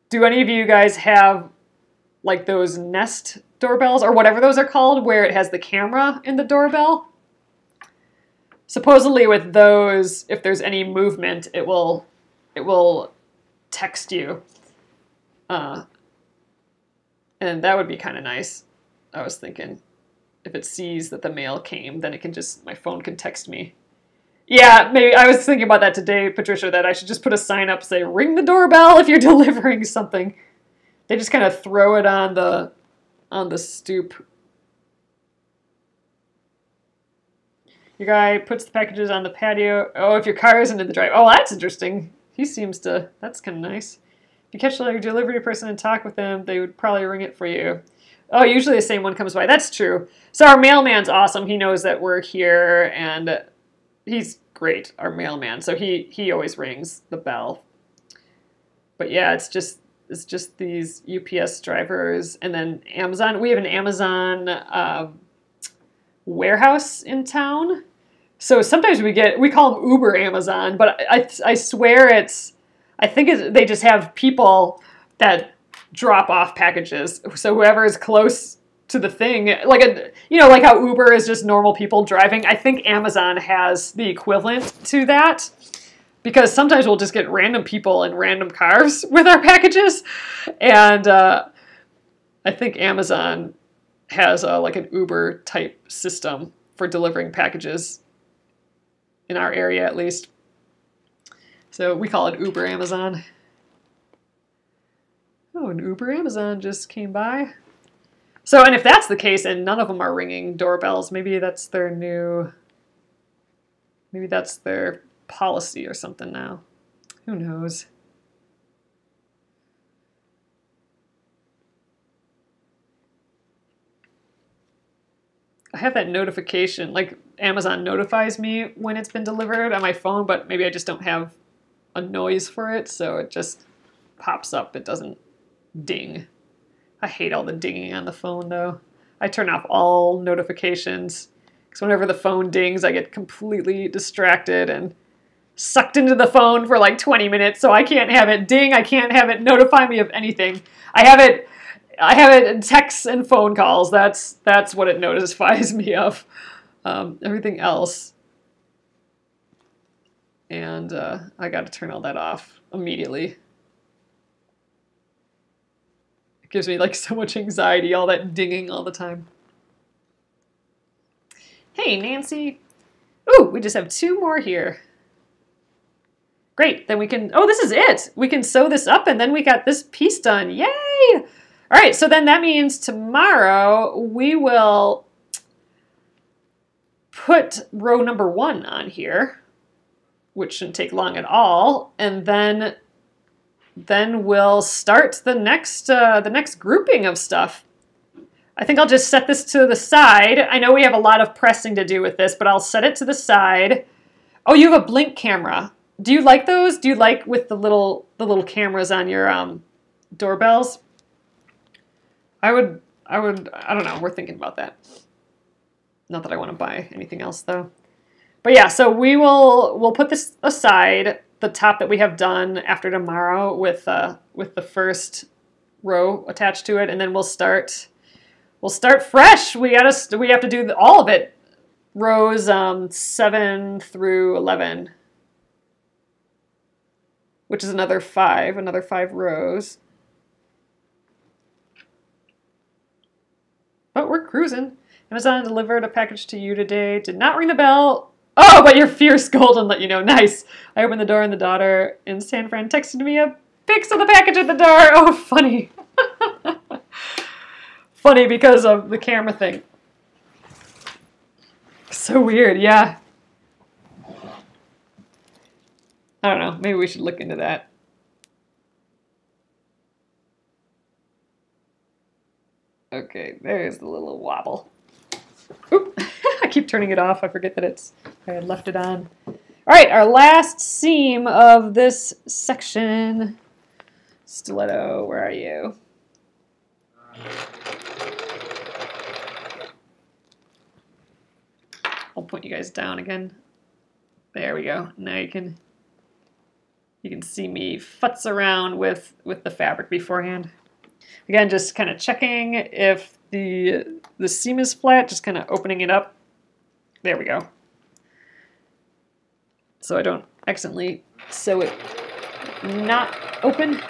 Do any of you guys have like those Nest doorbells or whatever those are called where it has the camera in the doorbell? Supposedly with those, if there's any movement, it will text you. And that would be kind of nice. I was thinking, if it sees that the mail came, then my phone can text me. Yeah, maybe I was thinking about that today, Patricia, that I should just put a sign up, say, ring the doorbell if you're delivering something. They just kind of throw it on the stoop. Your guy puts the packages on the patio. Oh, if your car isn't in the drive. Oh, that's interesting. That's kind of nice. If you catch your delivery person and talk with them, they would probably ring it for you. Oh, usually the same one comes by. That's true. So our mailman's awesome. He knows that we're here, and he's great, our mailman. So he always rings the bell. But yeah, it's just these UPS drivers, and then Amazon. We have an Amazon warehouse in town. So sometimes we call them Uber Amazon, but I swear it's I think they just have people that drop off packages. So whoever is close to the thing, like how Uber is just normal people driving. I think Amazon has the equivalent to that, because sometimes we'll just get random people in random cars with our packages, and I think Amazon has like an Uber type system for delivering packages in our area, at least. So we call it Uber Amazon. Oh, an Uber Amazon just came by. So, and if that's the case and none of them are ringing doorbells, maybe that's their policy or something now. Who knows? I have that notification, like Amazon notifies me when it's been delivered on my phone, but maybe I just don't have a noise for it, so it just pops up. It doesn't ding. I hate all the dinging on the phone, though. I turn off all notifications, because whenever the phone dings, I get completely distracted and sucked into the phone for like 20 minutes, so I can't have it ding. I can't have it notify me of anything. I have it in texts and phone calls. That's what it notifies me of. Everything else. And I got to turn all that off immediately. It gives me like so much anxiety, all that dinging all the time. Hey, Nancy. Ooh, we just have 2 more here. Great, then we can, oh, this is it. We can sew this up and then we got this piece done. Yay! All right, so then that means tomorrow we will put row number 1 on here, which shouldn't take long at all, and then we'll start the next grouping of stuff. I think I'll just set this to the side. I know we have a lot of pressing to do with this, but I'll set it to the side. Oh, you have a blink camera. Do you like those? Do you like with the little cameras on your doorbells? I don't know. We're thinking about that. Not that I want to buy anything else though. But yeah, so we'll put this aside, the top that we have done after tomorrow with the first row attached to it, and then we'll start fresh. We have to do all of it, rows 7 through 11, which is another 5 rows. But we're cruising. Amazon delivered a package to you today. Did not ring the bell. Oh, but your fierce golden let you know. Nice. I opened the door and the daughter in San Fran texted me a pics of the package at the door. Oh, funny. Funny because of the camera thing. So weird, yeah. I don't know. Maybe we should look into that. Okay, there's the little wobble. Oop. I keep turning it off. I forget that I had left it on. All right, our last seam of this section. Stiletto, where are you? I'll point you guys down again. There we go. Now you can see me futz around with the fabric beforehand. Again, just kind of checking if the seam is flat, just kind of opening it up. There we go. So I don't accidentally sew it not open.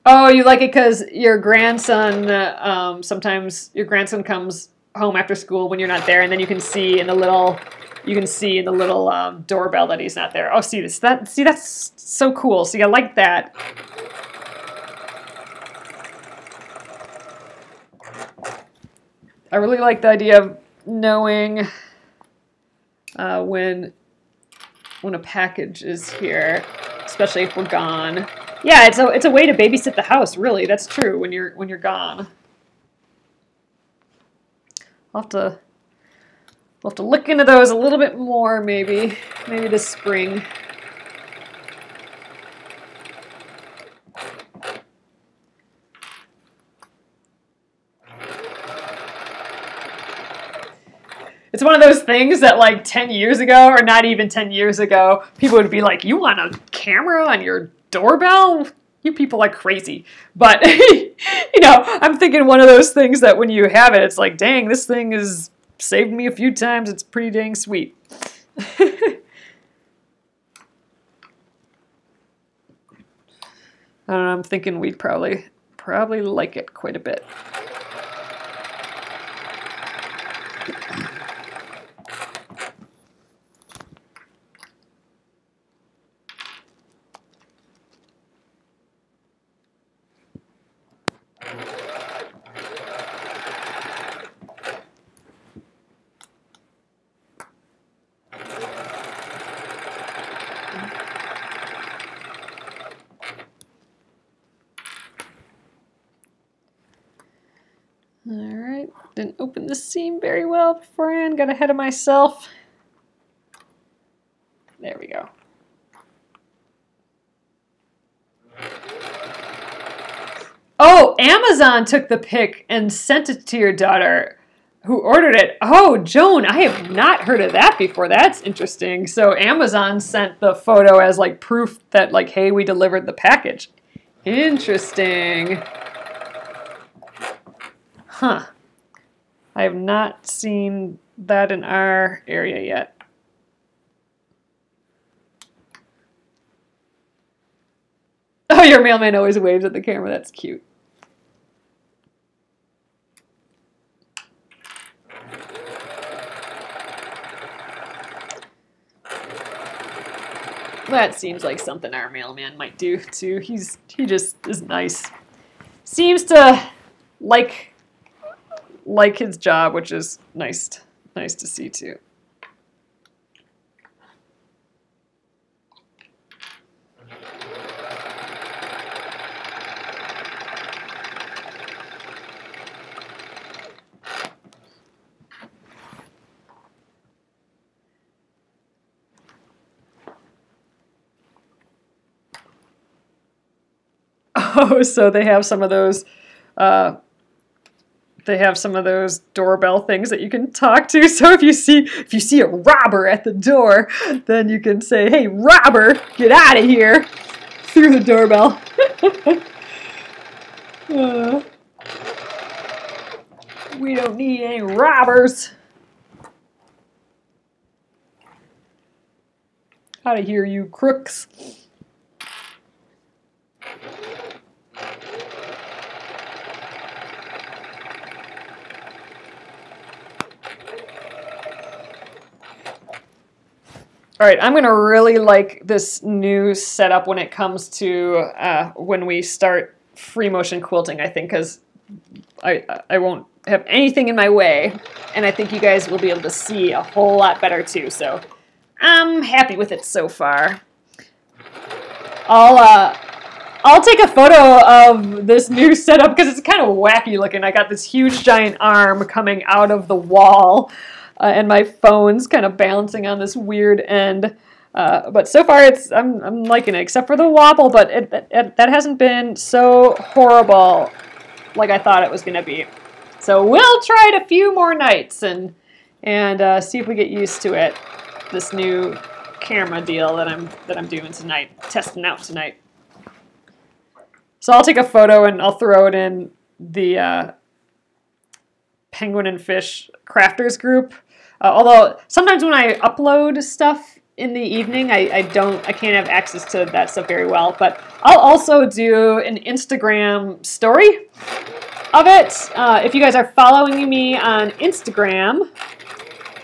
Oh, you like it because your grandson, sometimes your grandson comes home after school when you're not there, and then you can see in the little doorbell that he's not there. Oh, see this? That's so cool. See, I like that. I really like the idea of knowing when a package is here, especially if we're gone. Yeah, it's a way to babysit the house. Really, that's true. When you're gone, I'll have to look into those a little bit more, maybe this spring. It's one of those things that like 10 years ago, or not even 10 years ago, people would be like, you want a camera on your doorbell? You people are crazy. But, you know, I'm thinking one of those things that when you have it, it's like, dang, this thing has saved me a few times. It's pretty dang sweet. I don't know, I'm thinking we'd probably like it quite a bit. Alright, didn't open the seam very well beforehand, got ahead of myself. There we go. Oh, Amazon took the pic and sent it to your daughter who ordered it. Oh, Joan, I have not heard of that before. That's interesting. So Amazon sent the photo as like proof that like, hey, we delivered the package. Interesting. Huh. I have not seen that in our area yet. Oh, your mailman always waves at the camera. That's cute. That seems like something our mailman might do too. He just is nice. Seems to like his job, which is nice to see too. Oh, so they have some of those doorbell things that you can talk to. So if you see a robber at the door, then you can say, "Hey, robber, get out of here!" through the doorbell. We don't need any robbers. Out of here, you crooks. All right, I'm gonna really like this new setup when it comes to when we start free motion quilting, I think, because I won't have anything in my way, and I think you guys will be able to see a whole lot better too, so I'm happy with it so far. I'll take a photo of this new setup because it's kind of wacky looking. I got this huge giant arm coming out of the wall. And my phone's kind of balancing on this weird end. But so far, I'm liking it, except for the wobble, but that hasn't been so horrible like I thought it was going to be. So we'll try it a few more nights and see if we get used to it. This new camera deal that I'm doing tonight, testing out tonight. So I'll take a photo and I'll throw it in the Penguin and Fish Crafters group. Although sometimes when I upload stuff in the evening, I can't have access to that stuff very well. But I'll also do an Instagram story of it. If you guys are following me on Instagram,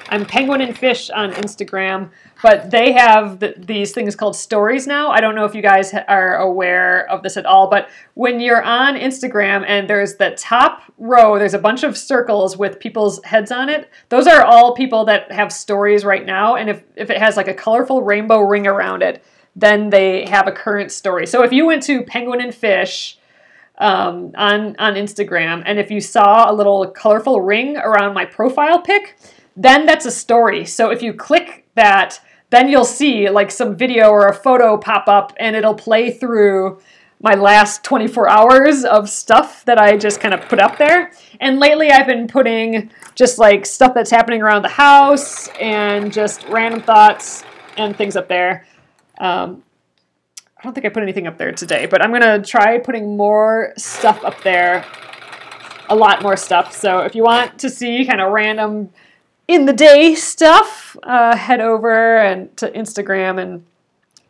I'm Penguin and Fish on Instagram. But they have these things called stories now. I don't know if you guys are aware of this at all, but when you're on Instagram and there's the top row, there's a bunch of circles with people's heads on it. Those are all people that have stories right now. And if it has like a colorful rainbow ring around it, then they have a current story. So if you went to Penguin and Fish on Instagram, and if you saw a little colorful ring around my profile pic, then that's a story. So if you click that, then you'll see like some video or a photo pop up and it'll play through my last 24 hours of stuff that I just kind of put up there. And lately I've been putting just like stuff that's happening around the house and just random thoughts and things up there. I don't think I put anything up there today, but I'm going to try putting more stuff up there, a lot more stuff. So if you want to see kind of random in the day stuff, head over and to Instagram and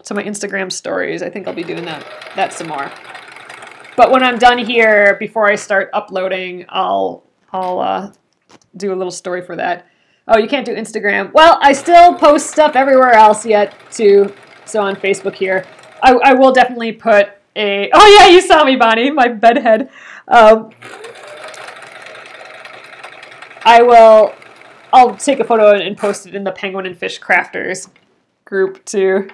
to my Instagram stories. I think I'll be doing that some more. But when I'm done here, before I start uploading, I'll do a little story for that. Oh, you can't do Instagram. Well, I still post stuff everywhere else yet too. So on Facebook here, I will definitely put a. Oh yeah, you saw me, Bonnie, my bedhead. I'll take a photo and post it in the Penguin and Fish Crafters group too.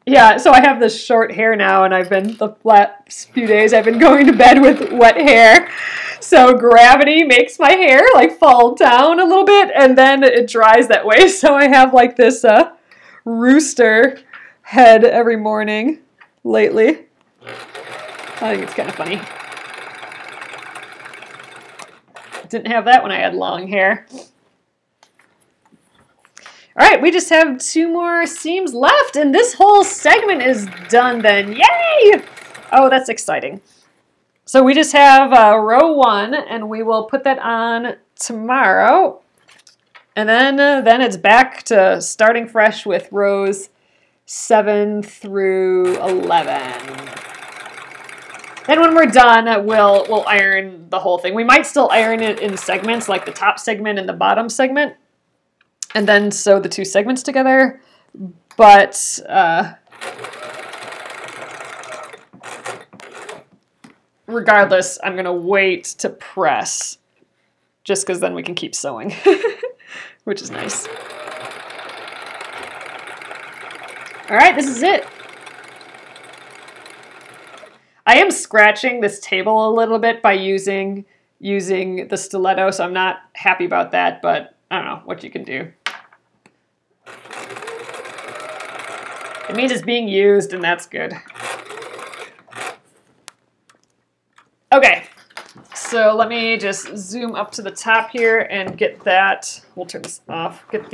Yeah, so I have this short hair now, and the last few days I've been going to bed with wet hair. So gravity makes my hair like fall down a little bit, and then it dries that way. So I have like this rooster head every morning lately. I think it's kind of funny. Didn't have that when I had long hair. All right, we just have 2 more seams left, and this whole segment is done then. Yay! Oh, that's exciting. So we just have row 1, and we will put that on tomorrow. And then it's back to starting fresh with rows 7 through 11. Then when we're done, we'll iron the whole thing. We might still iron it in segments, like the top segment and the bottom segment, and then sew the 2 segments together. But regardless, I'm going to wait to press, just because then we can keep sewing, which is nice. All right, this is it. I am scratching this table a little bit by using the stiletto, so I'm not happy about that, but I don't know what you can do. It means it's being used, and that's good. Okay, so let me just zoom up to the top here and get that. We'll turn this off. Get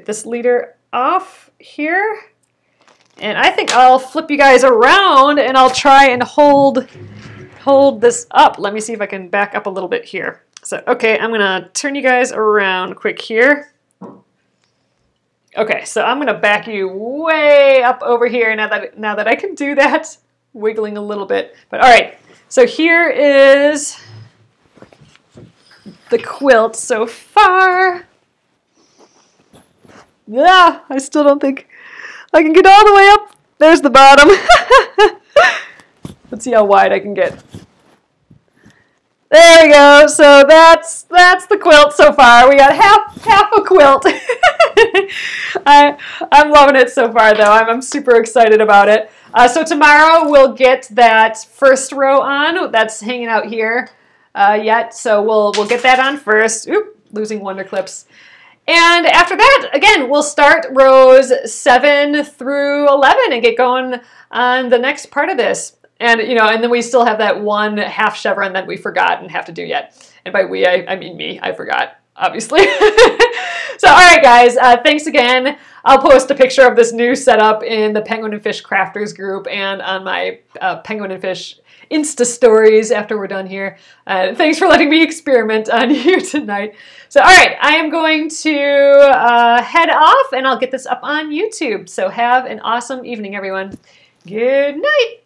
this leader off here. And I think I'll flip you guys around, and I'll try and hold this up. Let me see if I can back up a little bit here. So, okay, I'm going to turn you guys around quick here. Okay, so I'm going to back you way up over here now that I can do that, wiggling a little bit. But all right, so here is the quilt so far. Yeah, I still don't think I can get all the way up. There's the bottom. Let's see how wide I can get. There we go. So that's the quilt so far. We got half a quilt. I'm loving it so far, though. I'm super excited about it. So tomorrow we'll get that first row on. That's hanging out here yet. So we'll get that on first. Oop, losing Wonder Clips. And after that, again, we'll start rows 7 through 11 and get going on the next part of this. And, and then we still have that one half chevron that we forgot and have to do yet. And by we, I mean me. I forgot, obviously. So, all right, guys, thanks again. I'll post a picture of this new setup in the Penguin and Fish Crafters group and on my Penguin and Fish Insta stories after we're done here. Thanks for letting me experiment on here tonight. So, all right, I am going to head off, and I'll get this up on YouTube. So have an awesome evening, everyone. Good night.